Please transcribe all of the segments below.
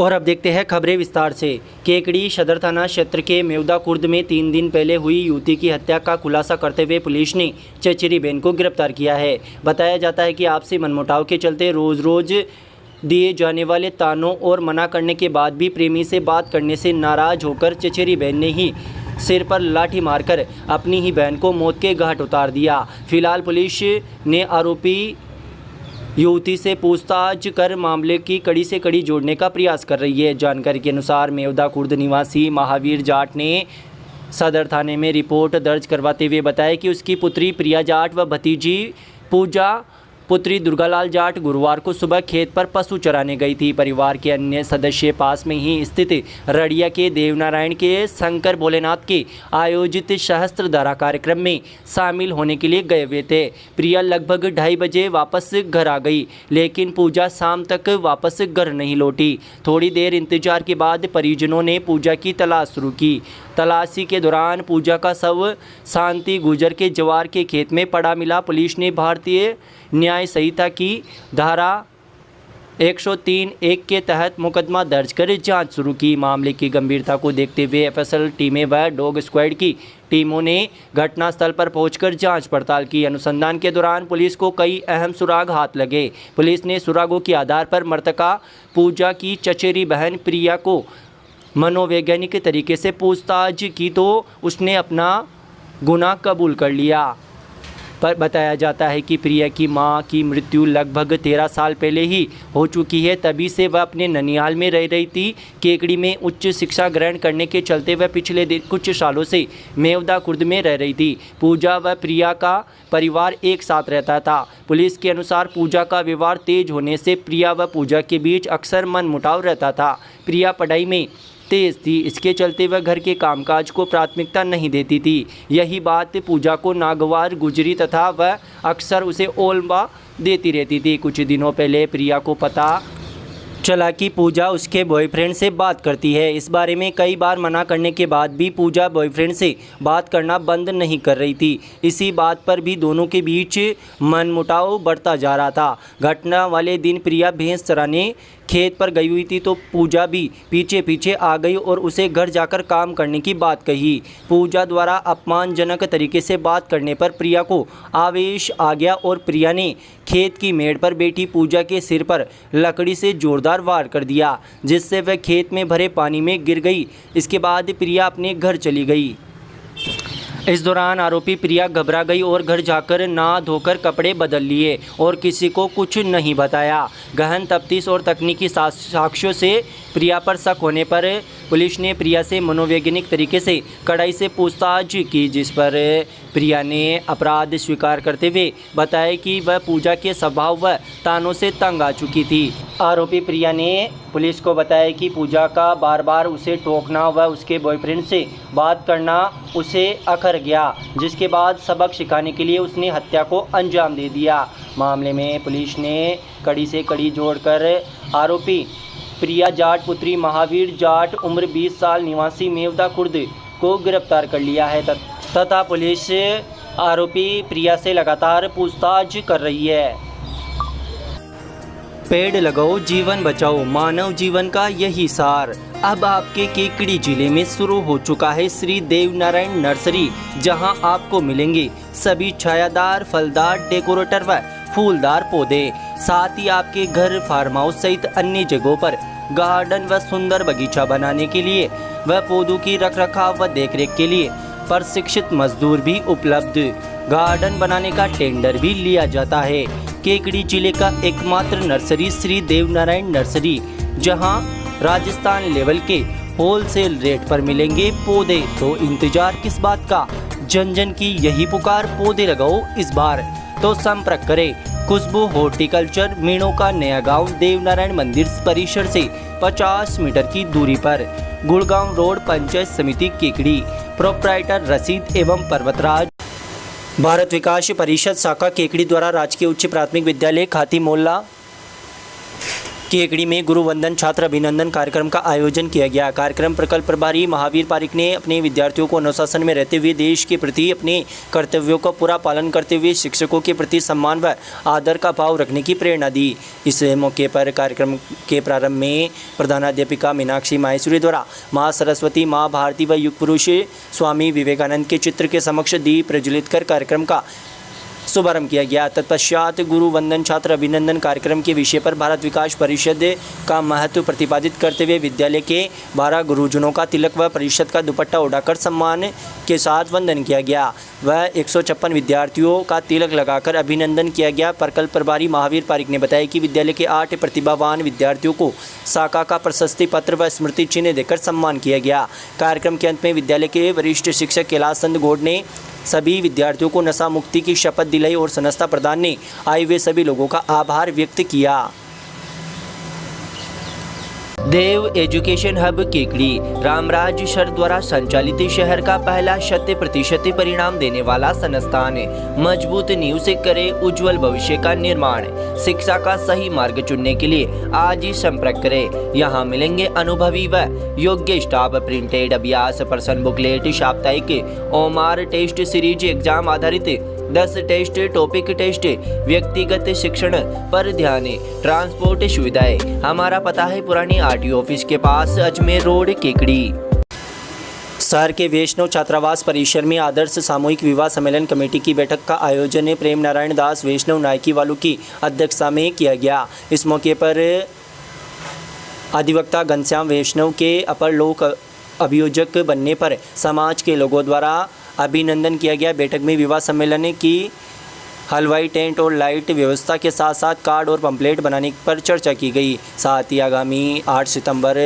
और अब देखते हैं खबरें विस्तार से। केकड़ी सदर थाना क्षेत्र के मेवदा खुर्द में 3 दिन पहले हुई युवती की हत्या का खुलासा करते हुए पुलिस ने चचेरी बहन को गिरफ्तार किया है। बताया जाता है कि आपसी मनमुटाव के चलते रोज दिए जाने वाले तानों और मना करने के बाद भी प्रेमी से बात करने से नाराज होकर चचेरी बहन ने ही सिर पर लाठी मारकर अपनी ही बहन को मौत के घाट उतार दिया। फिलहाल पुलिस ने आरोपी युवती से पूछताछ कर मामले की कड़ी से कड़ी जोड़ने का प्रयास कर रही है। जानकारी के अनुसार मेवदा खुर्द निवासी महावीर जाट ने सदर थाने में रिपोर्ट दर्ज करवाते हुए बताया कि उसकी पुत्री प्रिया जाट व भतीजी पूजा पुत्री दुर्गालाल जाट गुरुवार को सुबह खेत पर पशु चराने गई थी। परिवार के अन्य सदस्य पास में ही स्थित रड़िया के देवनारायण के शंकर भोलेनाथ के आयोजित सहस्त्रधारा कार्यक्रम में शामिल होने के लिए गए हुए थे। प्रिया लगभग 2:30 बजे वापस घर आ गई, लेकिन पूजा शाम तक वापस घर नहीं लौटी। थोड़ी देर इंतजार के बाद परिजनों ने पूजा की तलाश शुरू की। तलाशी के दौरान पूजा का शव शांति गुजर के जवार के खेत में पड़ा मिला। पुलिस ने भारतीय न्याय संहिता की धारा 103(1) के तहत मुकदमा दर्ज कर जांच शुरू की। मामले की गंभीरता को देखते हुए एफएसएल टीमें व डॉग स्क्वाड की टीमों ने घटनास्थल पर पहुंचकर जांच पड़ताल की। अनुसंधान के दौरान पुलिस को कई अहम सुराग हाथ लगे। पुलिस ने सुरागों के आधार पर मृतका पूजा की चचेरी बहन प्रिया को मनोवैज्ञानिक तरीके से पूछताछ की तो उसने अपना गुनाह कबूल कर लिया। पर बताया जाता है कि प्रिया की मां की मृत्यु लगभग 13 साल पहले ही हो चुकी है। तभी से वह अपने ननिहाल में रह रही थी। केकड़ी में उच्च शिक्षा ग्रहण करने के चलते वह पिछले कुछ सालों से मेवदा खुर्द में रह रही थी। पूजा व प्रिया का परिवार एक साथ रहता था। पुलिस के अनुसार पूजा का व्यवहार तेज होने से प्रिया व पूजा के बीच अक्सर मनमुटाव रहता था। प्रिया पढ़ाई में तेज थी, इसके चलते वह घर के कामकाज को प्राथमिकता नहीं देती थी। यही बात पूजा को नागवार गुजरी तथा वह अक्सर उसे ओलवा देती रहती थी। कुछ दिनों पहले प्रिया को पता चला कि पूजा उसके बॉयफ्रेंड से बात करती है। इस बारे में कई बार मना करने के बाद भी पूजा बॉयफ्रेंड से बात करना बंद नहीं कर रही थी। इसी बात पर भी दोनों के बीच मनमुटाव बढ़ता जा रहा था। घटना वाले दिन प्रिया भैंस चराने खेत पर गई हुई थी तो पूजा भी पीछे पीछे आ गई और उसे घर जाकर काम करने की बात कही। पूजा द्वारा अपमानजनक तरीके से बात करने पर प्रिया को आवेश आ गया और प्रिया ने खेत की मेड़ पर बैठी पूजा के सिर पर लकड़ी से जोरदार वार कर दिया, जिससे वह खेत में भरे पानी में गिर गई। इसके बाद प्रिया अपने घर चली गई। इस दौरान आरोपी प्रिया घबरा गई और घर जाकर नहा धोकर कपड़े बदल लिए और किसी को कुछ नहीं बताया। गहन तफ्तीश और तकनीकी साक्ष्यों से प्रिया पर शक होने पर पुलिस ने प्रिया से मनोवैज्ञानिक तरीके से कड़ाई से पूछताछ की, जिस पर प्रिया ने अपराध स्वीकार करते हुए बताया कि वह पूजा के स्वभाव व तानों से तंग आ चुकी थी। आरोपी प्रिया ने पुलिस को बताया कि पूजा का बार बार उसे टोकना व उसके बॉयफ्रेंड से बात करना उसे अखर गया, जिसके बाद सबक सिखाने के लिए उसने हत्या को अंजाम दे दिया। मामले में पुलिस ने कड़ी से कड़ी जोड़कर आरोपी प्रिया जाट पुत्री महावीर जाट उम्र 20 साल निवासी मेवदा खुर्द को गिरफ्तार कर लिया है तथा पुलिस आरोपी प्रिया से लगातार पूछताछ कर रही है। पेड़ लगाओ जीवन बचाओ, मानव जीवन का यही सार। अब आपके केकड़ी जिले में शुरू हो चुका है श्री देवनारायण नर्सरी, जहां आपको मिलेंगे सभी छायादार फलदार डेकोरेटर व फूलदार पौधे। साथ ही आपके घर फार्म हाउस सहित अन्य जगहों पर गार्डन व सुंदर बगीचा बनाने के लिए व पौधों की रखरखाव व देखरेख के लिए प्रशिक्षित मजदूर भी उपलब्ध। गार्डन बनाने का टेंडर भी लिया जाता है। केकड़ी जिले का एकमात्र नर्सरी श्री देवनारायण नर्सरी, जहां राजस्थान लेवल के होलसेल रेट पर मिलेंगे पौधे। तो इंतजार किस बात का, जन जन की यही पुकार, पौधे लगाओ इस बार। तो संपर्क करें खुशबू हॉर्टिकल्चर, मीणों का नया गांव, देवनारायण मंदिर परिसर से 50 मीटर की दूरी पर, गुड़गांव रोड, पंचायत समिति केकड़ी। प्रोप्राइटर रशीद एवं पर्वतराज। भारत विकास परिषद शाखा केकड़ी द्वारा राजकीय उच्च प्राथमिक विद्यालय खाती मोहल्ला केकड़ी में गुरु वंदन छात्र अभिनंदन कार्यक्रम का आयोजन किया गया। कार्यक्रम प्रकल्प प्रभारी महावीर पारिक ने अपने विद्यार्थियों को अनुशासन में रहते हुए देश के प्रति अपने कर्तव्यों का पूरा पालन करते हुए शिक्षकों के प्रति सम्मान व आदर का भाव रखने की प्रेरणा दी। इस मौके पर कार्यक्रम के प्रारंभ में प्रधानाध्यापिका मीनाक्षी माहेश्वरी द्वारा माँ सरस्वती, माँ भारती व युग पुरुष स्वामी विवेकानंद के चित्र के समक्ष दीप प्रज्वलित कर कार्यक्रम का शुभारंभ किया गया। तत्पश्चात गुरु वंदन छात्र अभिनंदन कार्यक्रम के विषय पर भारत विकास परिषद का महत्व प्रतिपादित करते हुए विद्यालय के 12 गुरुजनों का तिलक व परिषद का दुपट्टा उड़ाकर सम्मान के साथ वंदन किया गया। वह 156 विद्यार्थियों का तिलक लगाकर अभिनंदन किया गया। प्रकल्प प्रभारी महावीर पारिक ने बताया कि विद्यालय के 8 प्रतिभावान विद्यार्थियों को शाखा का प्रशस्ति पत्र व स्मृति चिन्ह देकर सम्मान किया गया। कार्यक्रम के अंत में विद्यालय के वरिष्ठ शिक्षक कैलाश चंद गौड़ ने सभी विद्यार्थियों को नशा मुक्ति की शपथ दिलाई और संस्था प्रधान ने आए हुए सभी लोगों का आभार व्यक्त किया। Dev education hub Kekri Ramraj sir द्वारा संचालित शहर का पहला 100% परिणाम देने वाला संस्थान। मजबूत नींव से करे उज्जवल भविष्य का निर्माण। शिक्षा का सही मार्ग चुनने के लिए आज ही संपर्क करें। यहाँ मिलेंगे अनुभवी व योग्य स्टाफ। प्रिंटेड अभ्यास पर्सन बुकलेट, साप्ताहिक ओमार टेस्ट सीरीज, एग्जाम आधारित 10 टेस्ट, टॉपिक टेस्ट, व्यक्तिगत शिक्षण पर ध्यान, ट्रांसपोर्ट सुविधाएं। हमारा पता है पुरानी आरटीओ ऑफिस के पास, अजमेर रोड, केकड़ी। शहर के वैष्णव छात्रावास परिसर में आदर्श सामूहिक विवाह सम्मेलन कमेटी की बैठक का आयोजन प्रेम नारायण दास वैष्णव नायकी वालों की अध्यक्षता में किया गया। इस मौके पर अधिवक्ता घनश्याम वैष्णव के अपर लोक अभियोजक बनने पर समाज के लोगों द्वारा अभिनंदन किया गया। बैठक में विवाह सम्मेलन की हलवाई टेंट और लाइट व्यवस्था के साथ साथ कार्ड और पंपलेट बनाने पर चर्चा की गई। साथ ही आगामी 8 सितंबर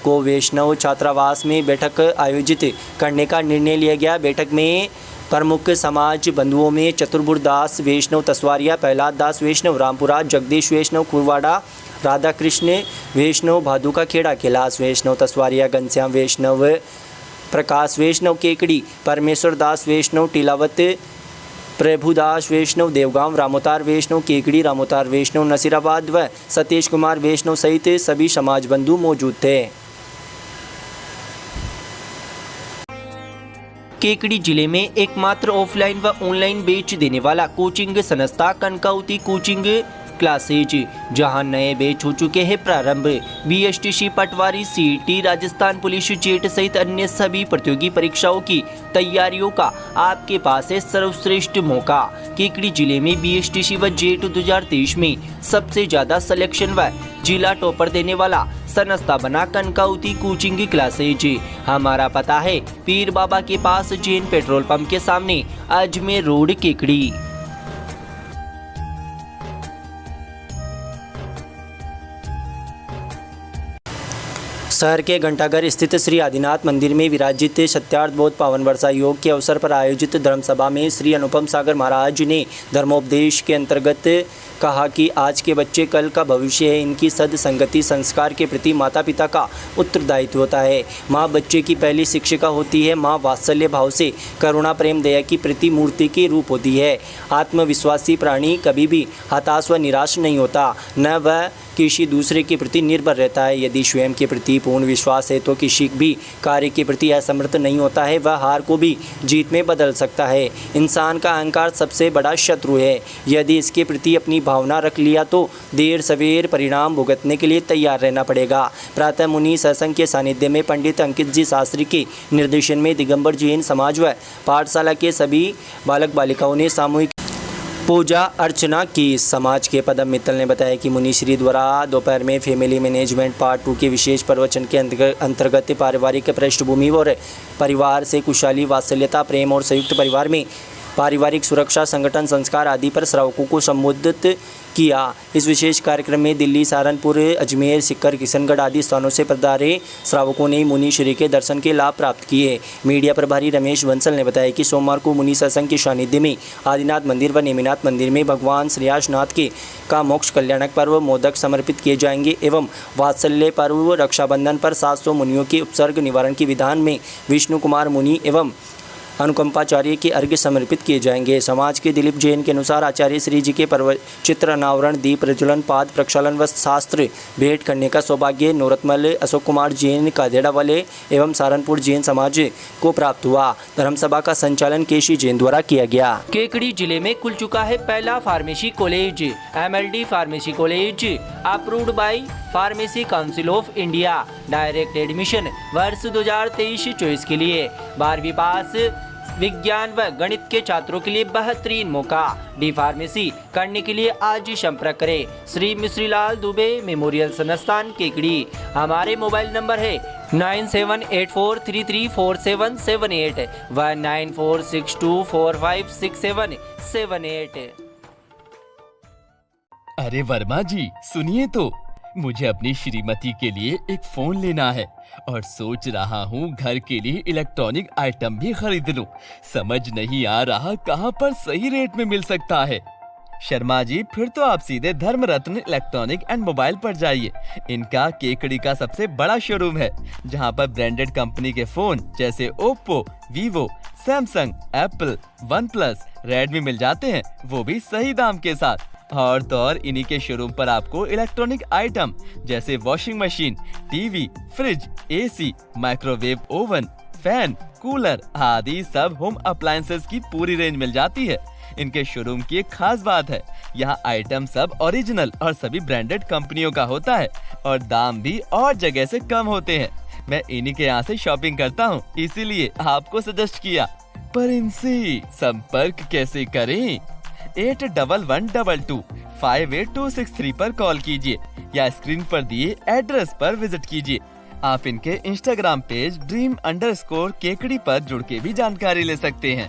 को वैष्णव छात्रावास में बैठक आयोजित करने का निर्णय लिया गया। बैठक में प्रमुख समाज बंधुओं में चतुर्भुज दास वैष्णव तसवारिया, प्रहलाद दास वैष्णव रामपुरा, जगदीश वैष्णव खुरवाड़ा, राधा कृष्ण वैष्णव भादुका खेड़ा, कैलाश वैष्णव तसवारिया, घनश्याम वैष्णव, प्रकाश वैष्णव केकड़ी, परमेश्वर दास वैष्णव टीलावत, प्रभुदास वैष्णव देवगांव, रामोतार वैष्णव केकड़ी, रामोतार वैष्णव नसीराबाद व सतीश कुमार वैष्णव सहित सभी समाज बंधु मौजूद थे। केकड़ी जिले में एकमात्र ऑफलाइन व ऑनलाइन बैच देने वाला कोचिंग संस्था कनकावती कोचिंग क्लासेज, जहां नए बैच हो चुके हैं प्रारंभ। बीएसटीसी, पटवारी, सीईटी, राजस्थान पुलिस, जेट सहित अन्य सभी प्रतियोगी परीक्षाओं की तैयारियों का आपके पास है सर्वश्रेष्ठ मौका। केकड़ी जिले में बीएसटीसी व जेट 2023 में सबसे ज्यादा सिलेक्शन व जिला टॉपर देने वाला संस्था बना कनकावती कोचिंग क्लासेज। हमारा पता है पीर बाबा के पास, जैन पेट्रोल पंप के सामने, अजमेर रोड, केकड़ी। शहर के घंटाघर स्थित श्री आदिनाथ मंदिर में विराजित सत्यार्थ बोध पावन वर्षा योग के अवसर पर आयोजित धर्मसभा में श्री अनुपम सागर महाराज ने धर्मोपदेश के अंतर्गत कहा कि आज के बच्चे कल का भविष्य है। इनकी सद्संगति संस्कार के प्रति माता पिता का उत्तरदायित्व होता है। माँ बच्चे की पहली शिक्षिका होती है। माँ वात्सल्य भाव से करुणा प्रेम दया की प्रतिमूर्ति के रूप होती है। आत्मविश्वासी प्राणी कभी भी हताश व निराश नहीं होता, न वह किसी दूसरे के प्रति निर्भर रहता है। यदि स्वयं के प्रति पूर्ण विश्वास है तो किसी भी कार्य के प्रति असमर्थ नहीं होता है। वह हार को भी जीत में बदल सकता है। इंसान का अहंकार सबसे बड़ा शत्रु है। यदि इसके प्रति अपनी भावना रख लिया तो देर सवेर परिणाम भुगतने के लिए तैयार रहना पड़ेगा। प्रातः मुनि सत्संग के सानिध्य में पंडित अंकित जी शास्त्री के निर्देशन में दिगंबर जैन समाज व पाठशाला के सभी बालक बालिकाओं ने सामूहिक पूजा अर्चना की। समाज के पदम मित्तल ने बताया कि मुनि श्री द्वारा दोपहर में फैमिली मैनेजमेंट पार्ट 2 के विशेष प्रवचन के अंतर्गत पारिवारिक पृष्ठभूमि और परिवार से खुशहाली, वात्सल्यता, प्रेम और संयुक्त परिवार में पारिवारिक सुरक्षा, संगठन, संस्कार आदि पर श्रावकों को संबोधित किया। इस विशेष कार्यक्रम में दिल्ली, सहारनपुर, अजमेर, सीकर, किशनगढ़ आदि स्थानों से पधारे श्रावकों ने मुनि श्री के दर्शन के लाभ प्राप्त किए। मीडिया प्रभारी रमेश बंसल ने बताया कि सोमवार को मुनि सत्संग के सानिध्य में आदिनाथ मंदिर व नेमिनाथ मंदिर में भगवान श्रेयासनाथ के का मोक्ष कल्याणक पर्व मोदक समर्पित किए जाएंगे एवं वात्सल्य पर्व रक्षाबंधन पर 700 मुनियों के उपसर्ग निवारण के विधान में विष्णु कुमार मुनि एवं अनुकंपाचार्य के अर्घ्य समर्पित किए जाएंगे। समाज के दिलीप जैन के अनुसार आचार्य श्री जी के चित्र अनावरण, दीप प्रज्वलन, पाद प्रक्षालन व शास्त्र भेंट करने का सौभाग्य नौरतमल अशोक कुमार जैन का देड़ा वाले एवं सहारनपुर जैन समाज को प्राप्त हुआ। धर्मसभा का संचालन केसी जैन द्वारा किया गया। केकड़ी जिले में खुल चुका है पहला pharmacy college. MLD pharmacy college approved by pharmacy council of India. Direct admission वर्ष 2023-24 के लिए 12वीं पास विज्ञान व गणित के छात्रों के लिए बेहतरीन मौका। डी फार्मेसी करने के लिए आज ही संपर्क करें श्री मिश्रीलाल दुबे मेमोरियल संस्थान केकड़ी। हमारे मोबाइल नंबर है 9784334778 व 9462456778। अरे वर्मा जी सुनिए तो, मुझे अपनी श्रीमती के लिए एक फोन लेना है और सोच रहा हूँ घर के लिए इलेक्ट्रॉनिक आइटम भी खरीद लूं। समझ नहीं आ रहा कहाँ पर सही रेट में मिल सकता है। शर्मा जी फिर तो आप सीधे धर्म रत्न इलेक्ट्रॉनिक एंड मोबाइल पर जाइए। इनका केकड़ी का सबसे बड़ा शोरूम है, जहाँ पर ब्रांडेड कंपनी के फोन जैसे Oppo, Vivo, Samsung, Apple, OnePlus, Redmi मिल जाते हैं, वो भी सही दाम के साथ। और तो और इन्हीं के शोरूम पर आपको इलेक्ट्रॉनिक आइटम जैसे washing machine, TV, fridge, AC, microwave oven, fan, cooler आदि सब होम अप्लायंसेस की पूरी रेंज मिल जाती है। इनके शोरूम की एक खास बात है, यहाँ आइटम सब ओरिजिनल और सभी ब्रांडेड कंपनियों का होता है और दाम भी और जगह से कम होते हैं। मैं इन्हीं के यहाँ से शॉपिंग करता हूँ, इसीलिए आपको सजेस्ट किया। पर इनसे संपर्क कैसे करें? 8112258263 पर कॉल कीजिए या स्क्रीन पर दिए एड्रेस पर विजिट कीजिए। आप इनके इंस्टाग्राम पेज dream_केकड़ी पर जुड़ के भी जानकारी ले सकते हैं।